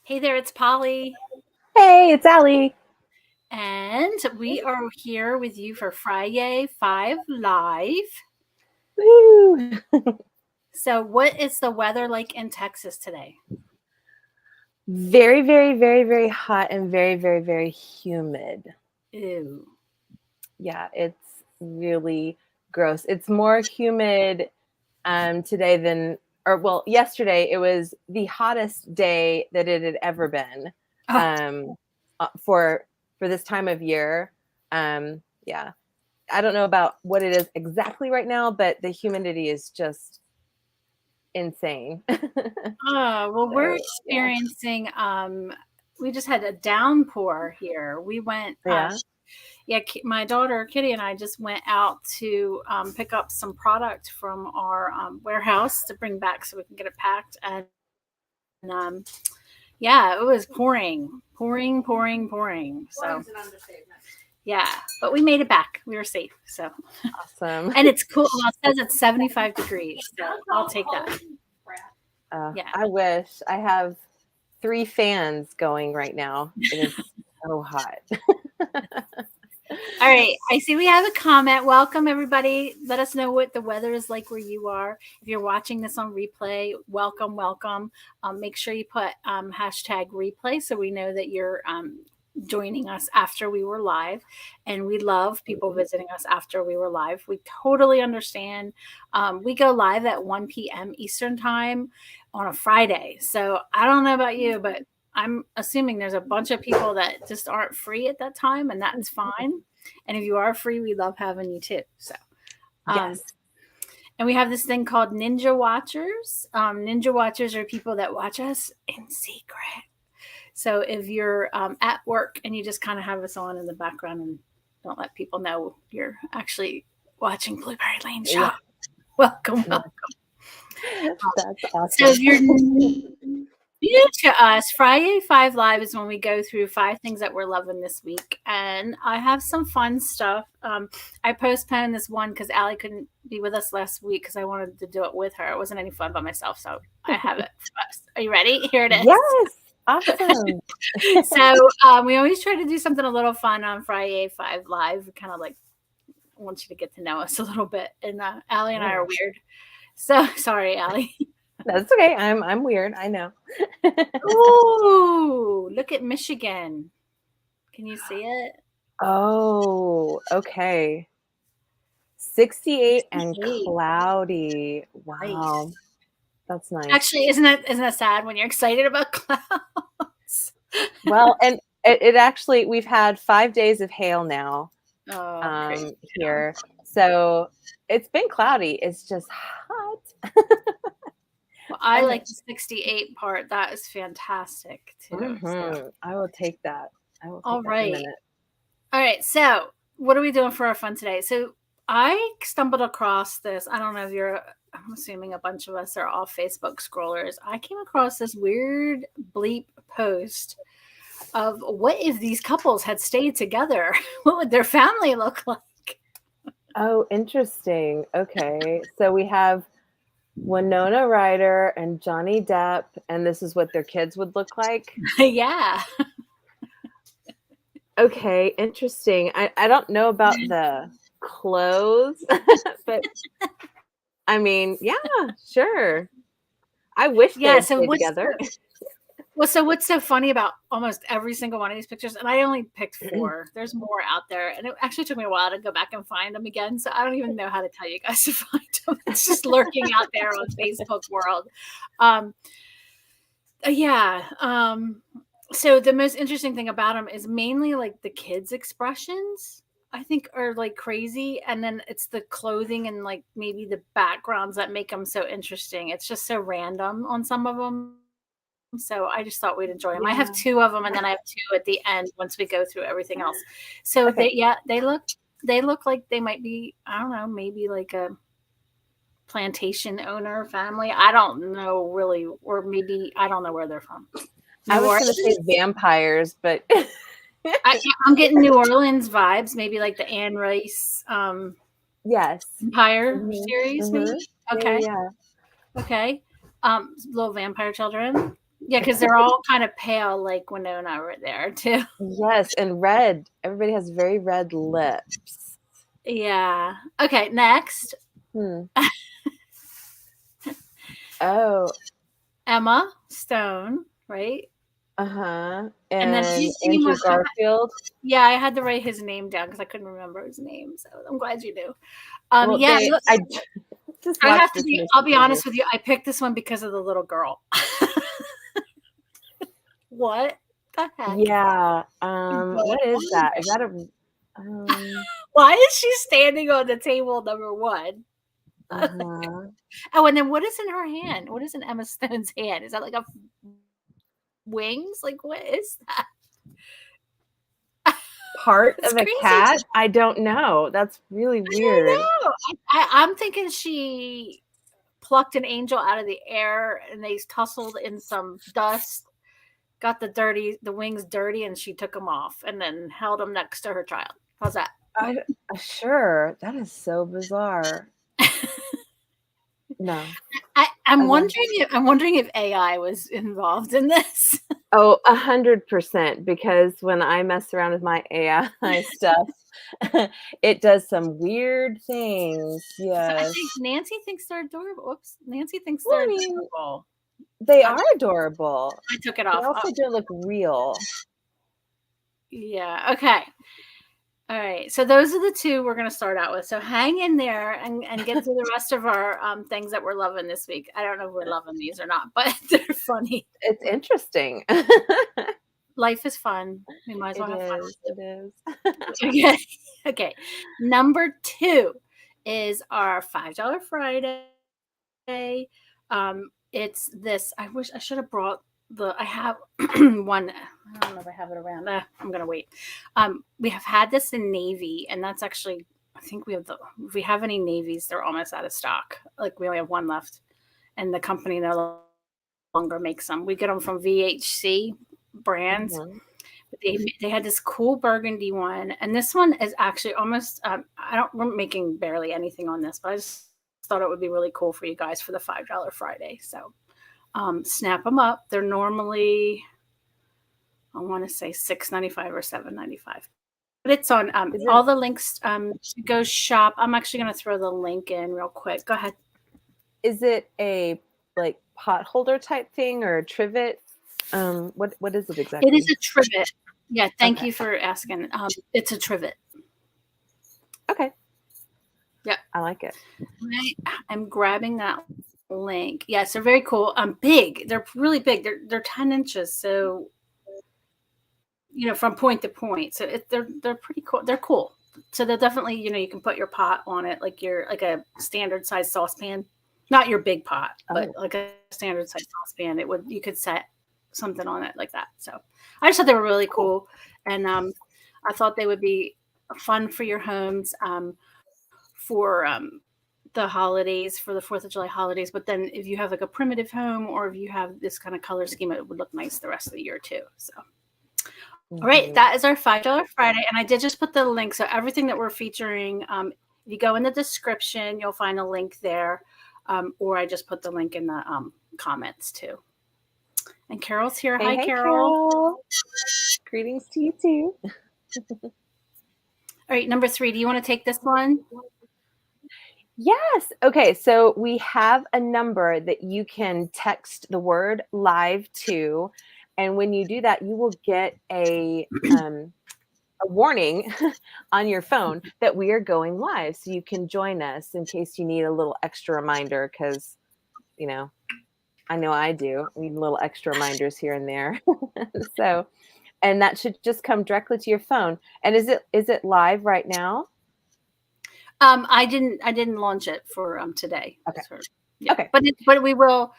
Hey there, it's Polly, Hey, it's Allie. and we are here with you for FriYAY Five Live. Woo! So, what is the weather like in Texas today? Very, very, very, very hot and very, very, very humid. Ew. Yeah, it's really gross. It's more humid today than, or well, yesterday it was the hottest day that it had ever been Oh, um, for this time of year. Yeah, I don't know about what it is exactly right now, but the humidity is just insane. well, we're So yeah, experiencing. We just had a downpour here. We went. yeah. Yeah, my daughter Kitty and I just went out to pick up some product from our warehouse to bring back so we can get it packed. And yeah, it was pouring, pouring, pouring, pouring. So yeah, but we made it back. We were safe. So, Awesome. and it's cool. Well, it says it's 75 degrees. So I'll take that. Yeah. I wish. I have 3 fans going right now. It is so hot. All right. I see we have a comment. Welcome, everybody. Let us know what the weather is like where you are. If you're watching this on replay, welcome, welcome. Make sure you put hashtag replay so we know that you're joining us after we were live. And we love people visiting us after we were live. We totally understand. We go live at 1 p.m. Eastern time on a Friday. So I don't know about you, but I'm assuming there's a bunch of people that just aren't free at that time, and that's fine. And if you are free, we love having you too. So, um, Yes. and we have this thing called Ninja Watchers. Ninja Watchers are people that watch us in secret. So if you're at work and you just kind of have us on in the background and don't let people know you're actually watching Blueberry Lane Yeah. Shop, welcome, Yeah. welcome. That's So if awesome. you're new to us, FriYAY Five Live is when we go through 5 things that we're loving this week. And I have some fun stuff. I postponed this one because Allie couldn't be with us last week because I wanted to do it with her. It wasn't any fun by myself. So I have it for us. Are you ready? Here it is. Yes. Awesome. So we always try to do something a little fun on FriYAY Five Live. We kind of like want you to get to know us a little bit. And Allie and I are Oh, weird. So sorry, Allie. that's okay. I'm weird. I know. Ooh, look at Michigan. Can you see it? Oh, okay. 68 and 68. cloudy. Nice. Wow. That's nice. Actually, isn't that sad when you're excited about clouds? Well, and it actually we've had 5 days of hail now. Oh, crazy. Yeah. Here. So it's been cloudy. It's just hot. Well, I And like the 68 part. That is fantastic too. So, I will take that. I will all take that in a right. minute. All right. So, what are we doing for our fun today? So, I stumbled across this. I don't know if you're, I'm assuming a bunch of us are all Facebook scrollers. I came across this weird bleep post of what if these couples had stayed together? What would their family look like? Oh, interesting. Okay. So we have Winona Ryder and Johnny Depp, and this is what their kids would look like. Yeah. Okay, interesting. I don't know about the clothes, but I mean, yeah, sure. I wish they Yeah. had So stayed together. what's so funny about almost every single one of these pictures? And I only picked 4. There's more out there, and it actually took me a while to go back and find them again. So I don't even know how to tell you guys to find them. It's just lurking out there on Facebook world. Um, yeah. So the most interesting thing about them is mainly like the kids' expressions. I think are like crazy, and then it's the clothing and like maybe the backgrounds that make them so interesting. It's just so random on some of them. So I just thought we'd enjoy them. I have Yeah. 2 of them, and then I have 2 at the end once we go through everything else. So Okay. they look like they might be, I don't know, maybe like a plantation owner family. I don't know really, or maybe I don't know where they're from. I New was gonna say Orleans. vampires, but I'm getting New Orleans vibes, maybe like the Anne Rice yes. Empire Mhm, series, maybe. mhm. Yeah, Okay, yeah, okay. Little vampire children. Yeah, because they're all kind of pale, like Winona right there too. Yes, and red. Everybody has very red lips. Yeah. Okay, next. Hmm. Oh, Emma Stone, right? uh-huh. And then And his name Andrew was Garfield. yeah, I had to write his name down because I couldn't remember his name. So I'm glad you knew. Well, Yeah, I just I have watched to this be. mission I'll be movie. honest with you. I picked this one because of the little girl. What the heck? Yeah. Is What going is on that? there? Is that a Why is she standing on the table number one? uh-huh. Oh, and then what is in her hand? What is in Emma Stone's hand? Is that like a wings? Like what is that? Part It's of a crazy. cat? I don't know. That's really I don't weird. know. I'm thinking she plucked an angel out of the air and they tussled in some dust, got the wings dirty, and she took them off and then held them next to her child. How's that? I sure. That is so bizarre. No. I'm Okay. wondering if AI was involved in this. Oh, 100% because when I mess around with my AI stuff, it does some weird things. So I Yes. think Nancy thinks they're adorable. Oops, Nancy thinks Well, I they're mean, adorable. they I, are adorable. I took it They off. also don't look real. Yeah. Okay. All right. So those are the two we're going to start out with. So hang in there and get through the rest of our things that we're loving this week. I don't know if we're loving these or not, but they're funny. It's interesting. Life is fun. We might as well It have fun is. with It is. it. Okay. Okay. Number 2 is our $5 Friday. It's this. I wish I should have brought I have one. I don't know if I have it around. I'm gonna wait. We have had this in navy, and that's actually. I think we have if we have any navies, they're almost out of stock. Like we only have one left, and the company no longer makes them. We get them from VHC brands. Mhm. But they had this cool burgundy one, and this one is actually almost. We're making barely anything on this, but I just thought it would be really cool for you guys for the $5 Friday. So snap them up. They're normally, I want to say $6.95 or $7.95. But it's on Is all it the links to go shop. I'm actually going to throw the link in real quick. Go ahead. is it a like pot holder type thing or a trivet? What is it It is exactly? a trivet. Yeah, thank Okay. you for asking. It's a trivet. Okay. Yep. I like it. I'm grabbing that link. Yes, they're very cool. Big. They're really big. They're 10 inches. So from point to point. So they're pretty cool. They're cool. So they're definitely you can put your pot on it like a standard size saucepan, not your big pot, but Oh, like a standard size saucepan. You could set something on it like that. So I just thought they were really cool. cool, and I thought they would be fun for your homes for the holidays, for the 4th of July holidays. But then if you have like a primitive home or if you have this kind of color scheme, it would look nice the rest of the year too. So all right, Mhm. that is our $5 Friday, and I did just put the link. So everything that we're featuring, if you go in the description, you'll find a link there, or I just put the link in the comments too. And Carol's here. Hey, Hi, hey, Carol. Carol. Greetings to you too. All right, number 3. Do you want to take this one? Yes. Okay. So we have a number that you can text the word live to. And when you do that, you will get a warning on your phone that we are going live. So you can join us in case you need a little extra reminder because, you know, I know I do need little extra reminders here and there. So, and that should just come directly to your phone. And is it live right now? I didn't launch it for today. Okay. Yeah, Okay. but we will.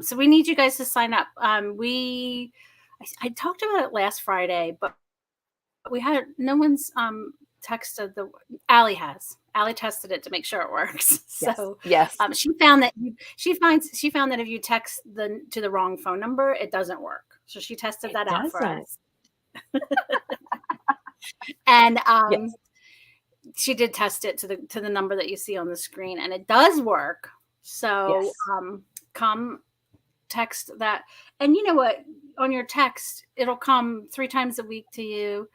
So we need you guys to sign up. I talked about it last Friday, but we had no one's texted the Allie has. Allie tested it to make sure it works. Yes. So Yes. she found that if you text to the wrong phone number, it doesn't work. So she tested that out for Doesn't. us. And Yes. she did test it to the number that you see on the screen, and it does work. So Yes. come text that. And you know what? On your text, it'll come 3 times a week to you.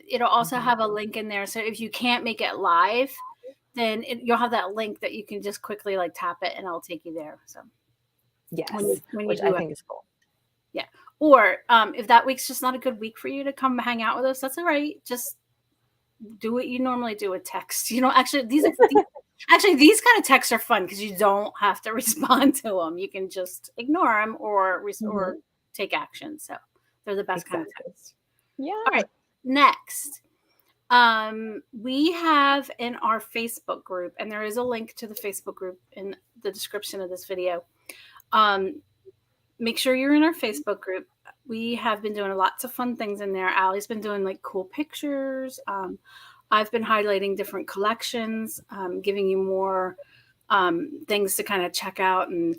It'll also have a link in there. So if you can't make it live, then you'll have that link that you can just quickly like tap it and it'll take you there. So Yes, when you which do I it. think is cool. Yeah. Or if that week's just not a good week for you to come hang out with us, that's all right. Just do what you normally do with text. You know, actually, these kind of texts are fun because you don't have to respond to them. You can just ignore them or take action. So they're the best kind of text. Yeah. All right. Next, we have in our Facebook group, and there is a link to the Facebook group in the description of this video. Make sure you're in our Facebook group. We have been doing lots of fun things in there. Allie's been doing like cool pictures. I've been highlighting different collections, giving you more things to kind of check out and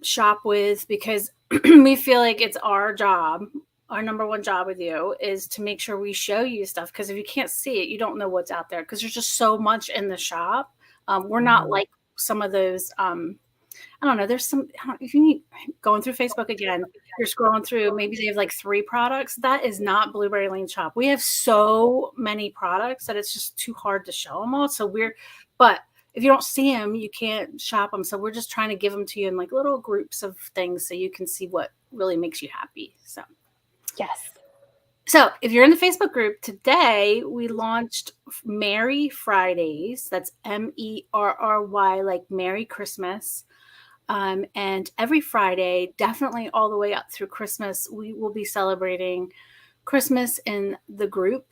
shop with, because we feel like it's our job. Our number one job with you is to make sure we show you stuff, because if you can't see it, you don't know what's out there, because there's just so much in the shop. We're not like some of those I don't know. There's some, if you need going through Facebook again, you're scrolling through, maybe they have like 3 products. That is not Blueberry Lane Shop. We have so many products that it's just too hard to show them all. So but if you don't see them, you can't shop them. So we're just trying to give them to you in like little groups of things so you can see what really makes you happy. So, yes. So if you're in the Facebook group, today we launched Merry Fridays. That's MERRY, like Merry Christmas. And every Friday, definitely all the way up through Christmas, we will be celebrating Christmas in the group.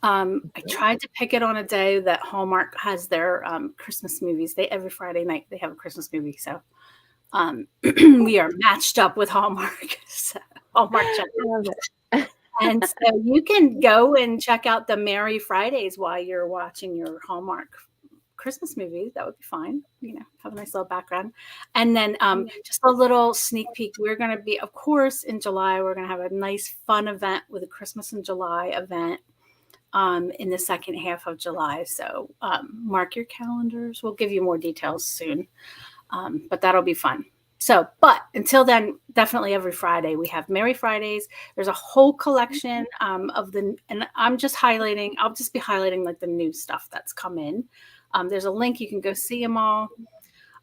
I tried to pick it on a day that Hallmark has their Christmas movies. Every Friday night they have a Christmas movie. So we are matched up with Hallmark. So, Hallmark check. And so you can go and check out the Merry Fridays while you're watching your Hallmark Christmas movie. That would be fine. You know, have a nice little background. And then just a little sneak peek. We're going to be, of course, in July, we're going to have a nice fun event with a Christmas in July event in the second half of July. So mark your calendars. We'll give you more details soon. But that'll be fun. So, but until then, definitely every Friday we have Merry Fridays. There's a whole collection and I'll just be highlighting like the new stuff that's come in. There's a link. You can go see them all.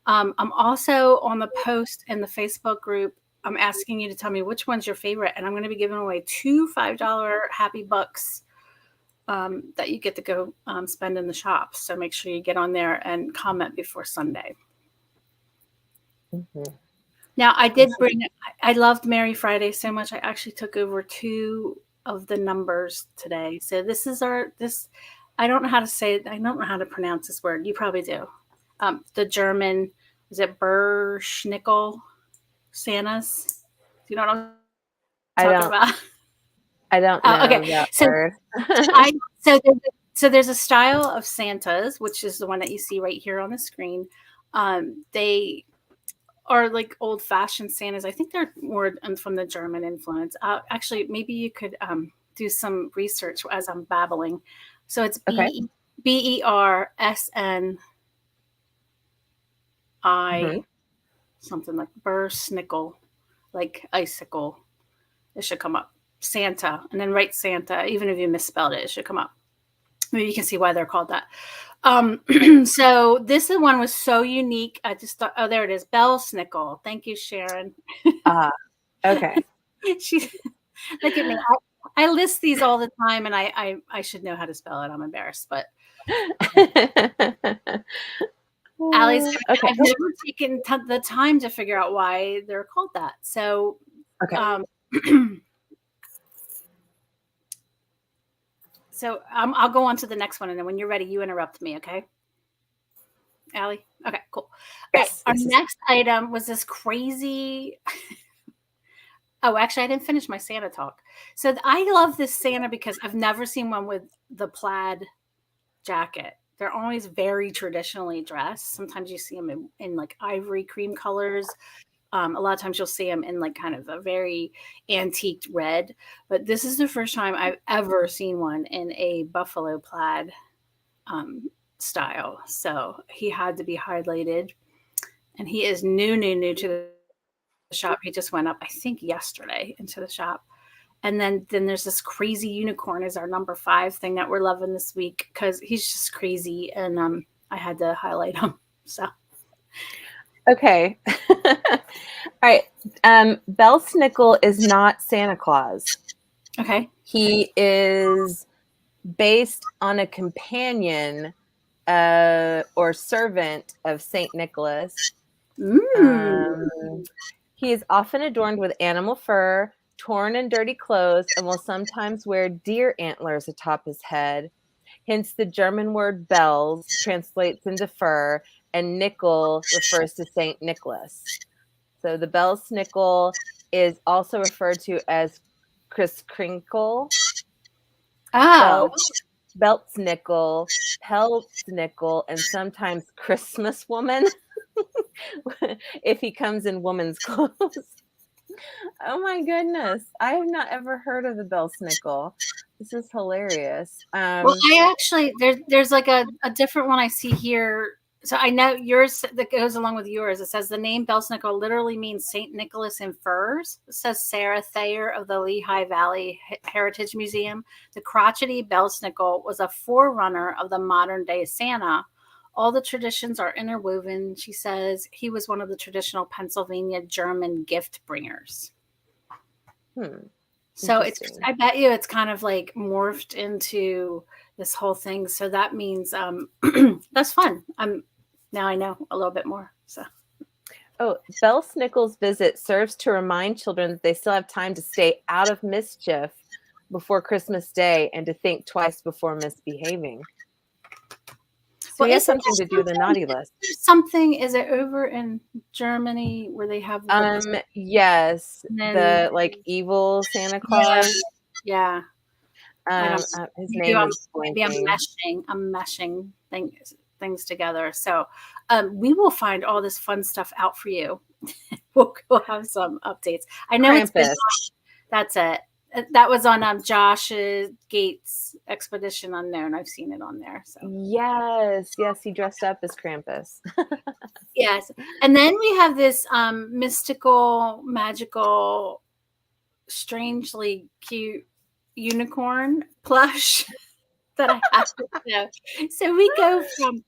I'm also on the post in the Facebook group. I'm asking you to tell me which one's your favorite. And I'm going to be giving away 2 $5 Happy Bucks that you get to go spend in the shop. So make sure you get on there and comment before Sunday. Mm-hmm. Now, I loved Merry Friday so much. I actually took over 2 of the numbers today. So this is I don't know how to say it. I don't know how to pronounce this word. You probably do. The German, is it Burschnickel Santas? Do you know what I'm talking about? I don't know that word. So there's a style of Santas, which is the one that you see right here on the screen. They are like old-fashioned Santas. I think they're more from the German influence. Actually, maybe you could do some research as I'm babbling. So it's BERSNI, something like Burschnickel, like icicle. It should come up. Santa, and then write Santa. Even if you misspelled it, it should come up. Maybe you can see why they're called that. So this one was so unique. I just thought, oh, there it is. Belsnickel. Thank you, Sharon. Okay. Look at me. I list these all the time, and I should know how to spell it. I'm embarrassed, but Allie's. Okay. I've never taken the time to figure out why they're called that. So, so I'll go on to the next one, and then when you're ready, you interrupt me, okay? Allie? Okay, cool. Yes. Our next item was this crazy. Oh, actually, I didn't finish my Santa talk. So I love this Santa because I've never seen one with the plaid jacket. They're always very traditionally dressed. Sometimes you see them in like ivory cream colors. A lot of times you'll see them in like kind of a very antiqued red. But this is the first time I've ever seen one in a buffalo plaid style. So he had to be highlighted. And he is new to shop. He just went up, I think, yesterday into the shop. And then there's this crazy unicorn is our number 5 thing that we're loving this week because he's just crazy, and I had to highlight him. So okay. All right. Belsnickel is not Santa Claus. okay. He is based on a companion or servant of Saint Nicholas. He is often adorned with animal fur, torn and dirty clothes, and will sometimes wear deer antlers atop his head. Hence, the German word bells translates into fur, and nickel refers to Saint Nicholas. So the Belsnickel is also referred to as Christkrinkel, Beltsnickel, Peltsnickel, and sometimes Christmas woman if he comes in woman's clothes. Oh my goodness. I have not ever heard of the Belsnickel. This is hilarious. Well, I actually there's like a different one I see here. So I know yours that goes along with yours. It says the name Belsnickel literally means Saint Nicholas in furs. It says Sarah Thayer of the Lehigh Valley Heritage Museum. The crotchety Belsnickel was a forerunner of the modern day Santa. All the traditions are interwoven, she says. He was one of the traditional Pennsylvania German gift bringers. So I bet you it's kind of like morphed into this whole thing. So that means that's fun. Now I know a little bit more. So, Belsnickel's visit serves to remind children that they still have time to stay out of mischief before Christmas Day and to think twice before misbehaving. So he has something to do with the naughty list. Something, is it over in Germany where they have yes, the like evil Santa Claus. Yeah. His name is blanking. I'm meshing things together. So we will find all this fun stuff out for you. We'll have some updates. I know Krampus. It's been that's it. That was on Josh Gates' Expedition Unknown. I've seen it on there. So yes, he dressed up as Krampus. Yes, and then we have this mystical, magical, strangely cute unicorn plush that I have to know. So we go from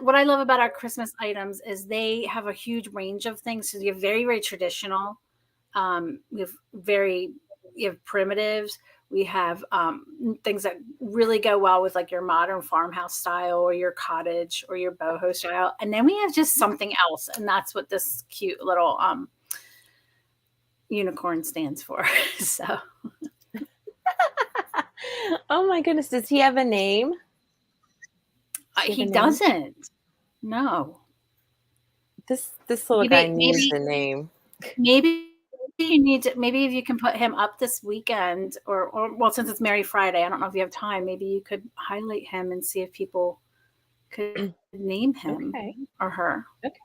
what I love about our Christmas items is they have a huge range of things. So you have very, very traditional. You have primitives. We have things that really go well with like your modern farmhouse style or your cottage or your boho style. And then we have just something else. And that's what this cute little unicorn stands for. So. Oh my goodness. Does he have a name? He doesn't. No. This little guy needs a name. Maybe if you can put him up this weekend or well, since it's Merry Friday, I don't know if you have time, maybe you could highlight him and see if people could name him or her. Okay.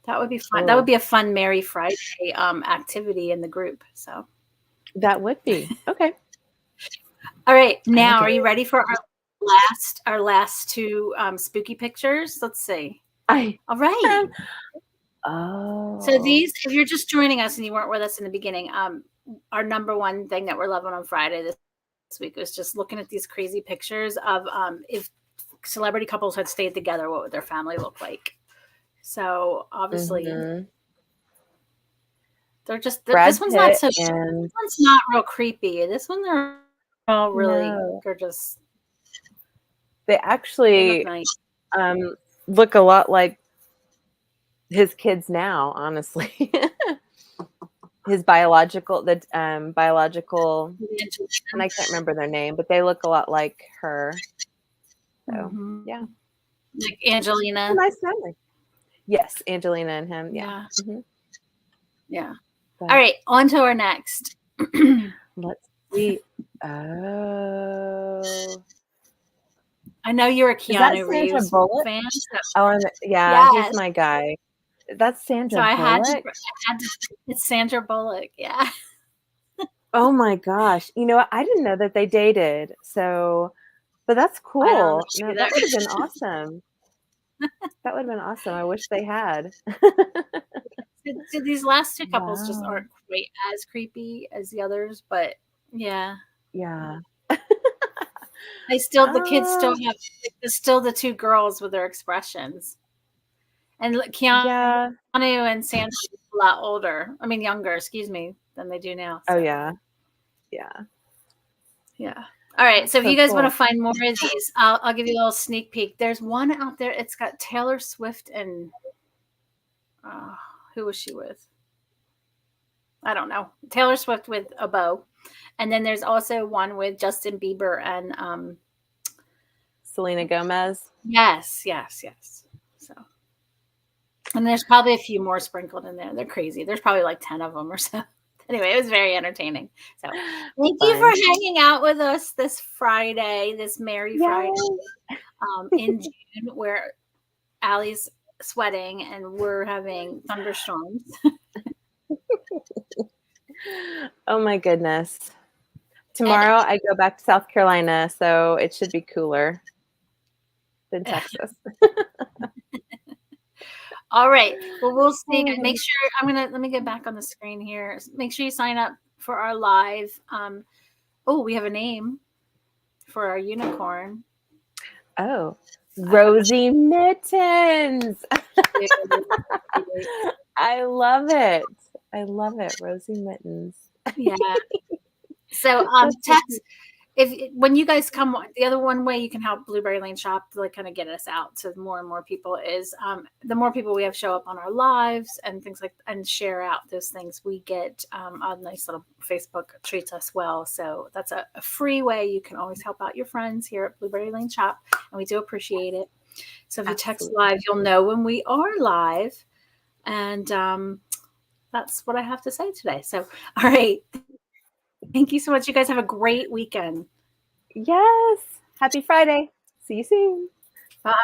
That would be fun. That would be a fun Merry Friday activity in the group. So that would be. Okay. All right. Now, are you ready for our last 2 spooky pictures? Let's see. All right. So these, if you're just joining us and you weren't with us in the beginning, our number 1 thing that we're loving on Friday this week was just looking at these crazy pictures of if celebrity couples had stayed together, what would their family look like? So obviously, they're just this one's not so. This one's not real creepy. This one they're all really they're just. They actually look a lot like his kids now, honestly. His biological, and I can't remember their name, but they look a lot like her. So yeah, like Angelina. Nice family. Yes, Angelina and him. Yeah. Yeah. All right, on to our next. Let's see. I know you're a Keanu Reeves fan. So. Yeah, he's my guy. That's Sandra Bullock. I had to, it's Sandra Bullock. Yeah. Oh my gosh! You know what? I didn't know that they dated. So, but that's cool. No, that would have been awesome. That would have been awesome. I wish they had. These last two couples just Wow. aren't quite as creepy as the others, but yeah. Yeah. The kids still Ah, have, there's still the two girls with their expressions. And Keanu yeah. and Sandra are a lot older. I mean, younger, excuse me, than they do now. Oh, So, yeah. Yeah. yeah. All right. That's So if so you guys want to cool. find more of these, I'll give you a little sneak peek. There's one out there. It's got Taylor Swift and who was she with? I don't know. Taylor Swift with a bow. And then there's also one with Justin Bieber and Selena Gomez. yes. So, and there's probably a few more sprinkled in there. They're crazy. There's probably like 10 of them or so. Anyway, it was very entertaining. So thank you for Fun. hanging out with us this Friday, this Merry Friday Yay. in June, where Allie's sweating and we're having thunderstorms. Oh my goodness. Tomorrow I go back to South Carolina, so it should be cooler than Texas. All right. Well, we'll see. Make sure let me get back on the screen here. Make sure you sign up for our live. Oh, we have a name for our unicorn. Oh, Rosie Mittens. I love it. I love it. Rosie Mittens. Yeah. So text when you guys come, the other one way you can help Blueberry Lane Shop to like kind of get us out to more and more people is the more people we have show up on our lives and things like and share out those things, we get a nice little Facebook treats us well. So that's a free way you can always help out your friends here at Blueberry Lane Shop, and we do appreciate it. So if you text live, you'll know when we are live, and that's what I have to say today. So all right. Thank you so much. You guys have a great weekend. Yes. Happy Friday. See you soon. Bye.